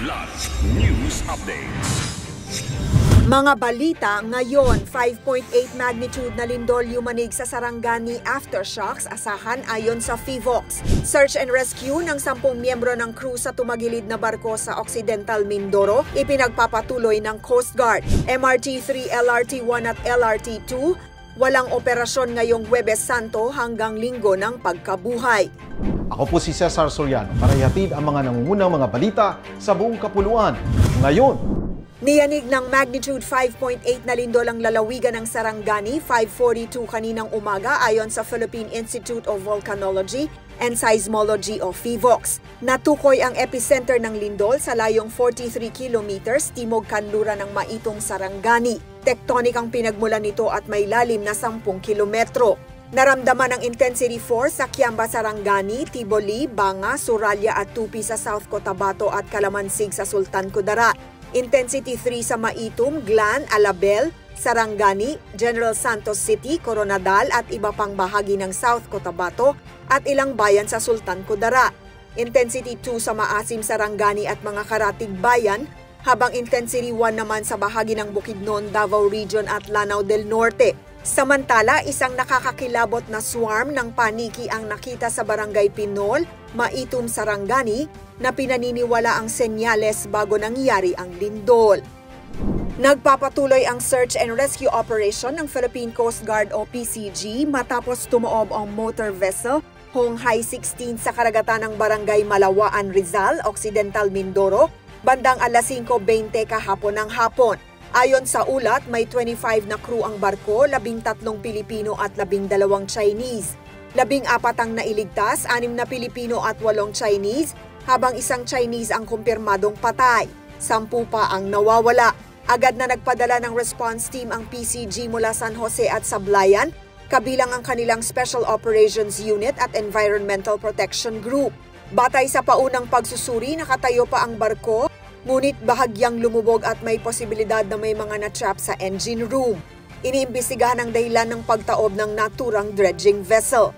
Kidlat News Updates. Mga balita ngayon, 5.8 magnitude na lindol yumanig sa Sarangani aftershocks asahan ayon sa PHIVOLCS. Search and rescue ng 10 miyembro ng crew sa tumagilid na barko sa Occidental Mindoro ipinagpapatuloy ng Coast Guard. MRT-3, LRT-1 at LRT-2 walang operasyon ngayong Huwebes Santo hanggang Linggo ng pagkabuhay. Ako po si Cesar Soriano para ihatid ang mga nangungunang mga balita sa buong kapuluan. Ngayon, niyanig ng magnitude 5.8 na lindol ang lalawigan ng Sarangani, 5:42 kaninang umaga ayon sa Philippine Institute of Volcanology and Seismology o PHIVOLCS. Natukoy ang epicenter ng lindol sa layong 43 kilometers timog kanluran ng Maitong Sarangani. Tectonic ang pinagmulan nito at may lalim na 10 kilometro. Naramdaman ang intensity 4 sa Kiamba, Sarangani, Tiboli, Banga, Suralya at Tupi sa South Cotabato at Calamansig sa Sultan Kudarat. Intensity 3 sa Maitum, Glan, Alabel, Sarangani, General Santos City, Coronadal at iba pang bahagi ng South Cotabato at ilang bayan sa Sultan Kudarat. Intensity 2 sa Maasim, Sarangani at mga karatig bayan, habang intensity 1 naman sa bahagi ng Bukidnon, Davao Region at Lanao del Norte. Samantala, isang nakakakilabot na swarm ng paniki ang nakita sa Barangay Pinol, Maitum, Sarangani, na pinaniniwala ang senyales bago nangyari ang lindol. Nagpapatuloy ang search and rescue operation ng Philippine Coast Guard o PCG matapos tumaob ang motor vessel Honghai 16 sa karagatan ng Barangay Malawaan, Rizal, Occidental Mindoro, bandang alas 5:20 kahapon ng hapon. Ayon sa ulat, may 25 na crew ang barko, 13 Pilipino at 12 Chinese. 14 ang nailigtas, 6 na Pilipino at 8 Chinese, habang isang Chinese ang kumpirmadong patay. 10 pa ang nawawala. Agad na nagpadala ng response team ang PCG mula San Jose at Sablayan, kabilang ang kanilang Special Operations Unit at Environmental Protection Group. Batay sa paunang pagsusuri, nakatayo pa ang barko, ngunit bahagyang lumubog at may posibilidad na may mga na-trap sa engine room. Iniimbestigahan ang dahilan ng pagtaob ng naturang dredging vessel.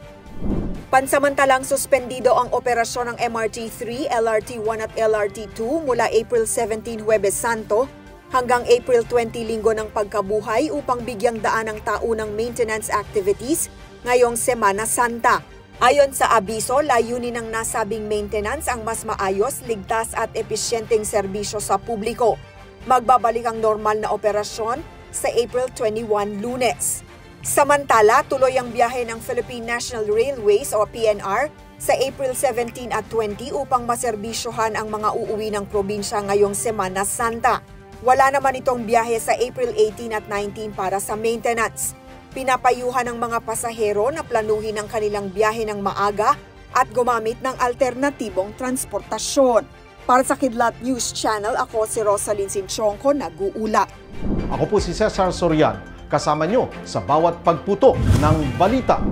Pansamantalang suspendido ang operasyon ng MRT-3, LRT-1 at LRT-2 mula April 17 Huwebes Santo hanggang April 20 Linggo ng Pagkabuhay upang bigyang daan ang taunang maintenance activities ngayong Semana Santa. Ayon sa abiso, layunin ng nasabing maintenance ang mas maayos, ligtas at episyenteng serbisyo sa publiko. Magbabalik ang normal na operasyon sa April 21 Lunes. Samantala, tuloy ang biyahe ng Philippine National Railways o PNR sa April 17 at 20 upang maserbisyohan ang mga uuwi ng probinsya ngayong Semana Santa. Wala naman itong biyahe sa April 18 at 19 para sa maintenance. Pinapayuhan ng mga pasahero na planuhin ang kanilang biyahe ng maaga at gumamit ng alternatibong transportasyon. Para sa Kidlat News Channel, ako si Rosalyn Sinchonko, nag-uulat. ako po si Cesar Soriano, kasama nyo sa bawat pagputo ng balita.